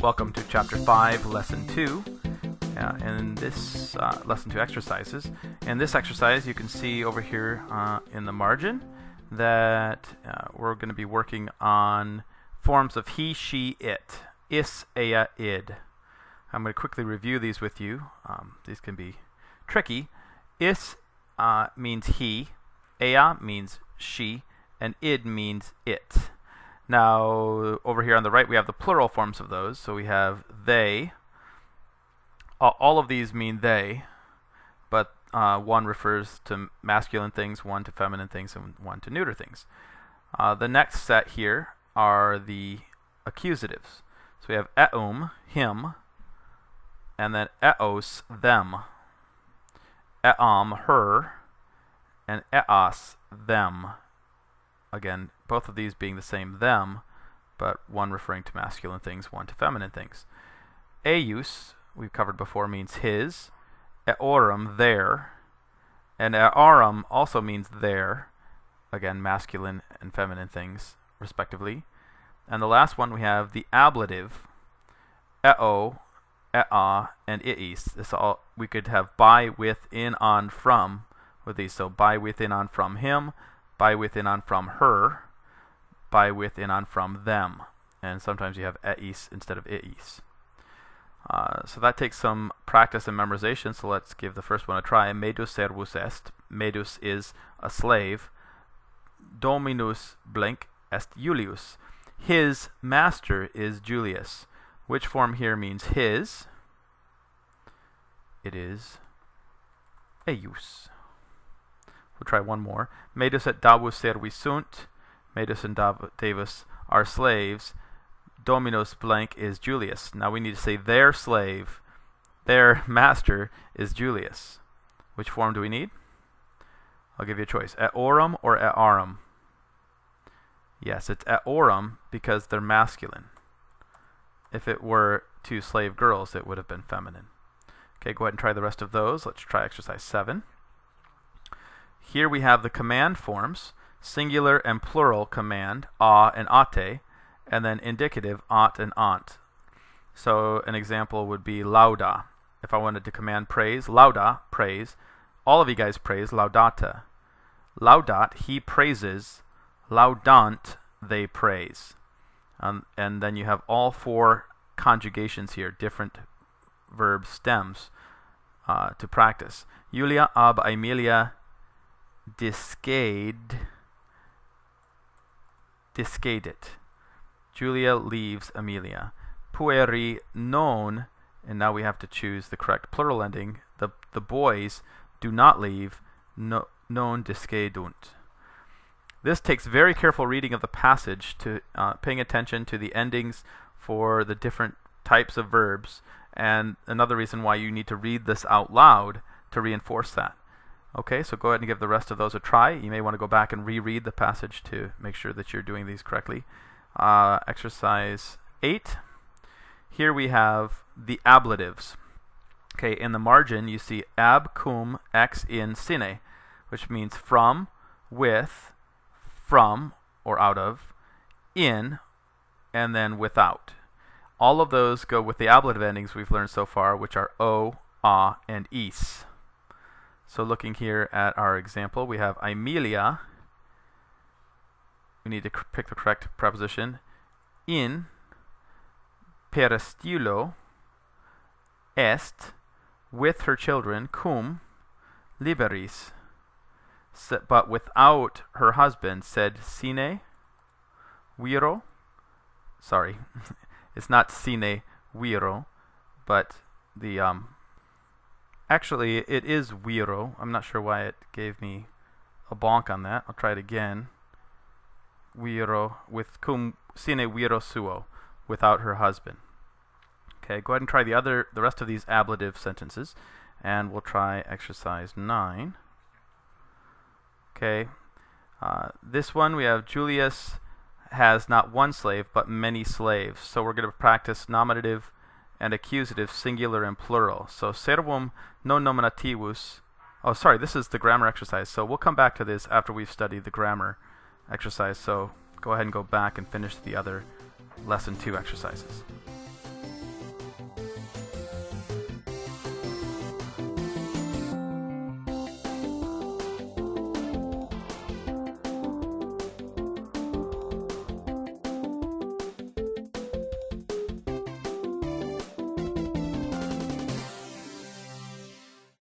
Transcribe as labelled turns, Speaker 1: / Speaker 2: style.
Speaker 1: Welcome to Chapter 5, Lesson 2, and this Lesson 2 exercises. In this exercise, you can see over here in the margin that we're going to be working on forms of he, she, it. Is, ea, id. I'm going to quickly review these with you. These can be tricky. Is means he, ea means she, and id means it. Now, over here on the right, we have the plural forms of those. So we have they. All of these mean they, but one refers to masculine things, one to feminine things, and one to neuter things. The next set here are the accusatives. So we have eum, him, and then eos, them, eam, her, and eas, them. Again, both of these being the same them, but one referring to masculine things, one to feminine things. Eius, we've covered before, means his. Eorum, their. And earum also means their. Again, masculine and feminine things, respectively. And the last one we have the ablative. Eo, ea, and iis. This all we could have by, with, in, on, from with these. So by, with, in, on, from him. By, with, in, on, from her. By, with, in, on, from them. And sometimes you have eis instead of iis. So that takes some practice and memorization, so let's give the first one a try. Medus servus est. Medus is a slave. Dominus blank est Julius. His master is Julius. Which form here means his? It is eius. We'll try one more. Medus et Davus servi sunt. Medus and Davus are slaves. Dominus blank is Julius. Now we need to say their slave, their master is Julius. Which form do we need? I'll give you a choice. Eorum or earum? Yes, it's eorum because they're masculine. If it were two slave girls, it would have been feminine. Okay, go ahead and try the rest of those. Let's try exercise 7. Here we have the command forms, singular and plural command, a and ate, and then indicative, ot and ont. So an example would be lauda. If I wanted to command praise, lauda, praise. All of you guys praise, laudata. Laudat, he praises. Laudant, they praise. And then you have all four conjugations here, different verb stems to practice. Julia ab Aemilia discadit. Julia leaves Amelia. Pueri non, and now we have to choose the correct plural ending. The boys do not leave. Non discedunt. This takes very careful reading of the passage, to paying attention to the endings for the different types of verbs, and another reason why you need to read this out loud to reinforce that. Okay, so go ahead and give the rest of those a try. You may want to go back and reread the passage to make sure that you're doing these correctly. Exercise 8. Here we have the ablatives. Okay, in the margin you see ab cum ex in sine, which means from, with, from or out of, in, and then without. All of those go with the ablative endings we've learned so far, which are o, a, and is. So looking here at our example, we have Aemilia. We need to pick the correct preposition. In peristylo est, with her children, cum liberis, but without her husband, sed sine viro. Sorry, it's not sine viro, but the actually it is viro. I'm not sure why it gave me a bonk on that. I'll try it again. Viro with cum sine viro suo, without her husband. Okay, go ahead and try the rest of these ablative sentences, and we'll try exercise 9. Okay, this one we have Julius has not one slave but many slaves. So we're going to practice nominative and accusative, singular and plural. So servum non nominativus. Oh, sorry, this is the grammar exercise. So we'll come back to this after we've studied the grammar exercise. So go ahead and go back and finish the other lesson 2 exercises.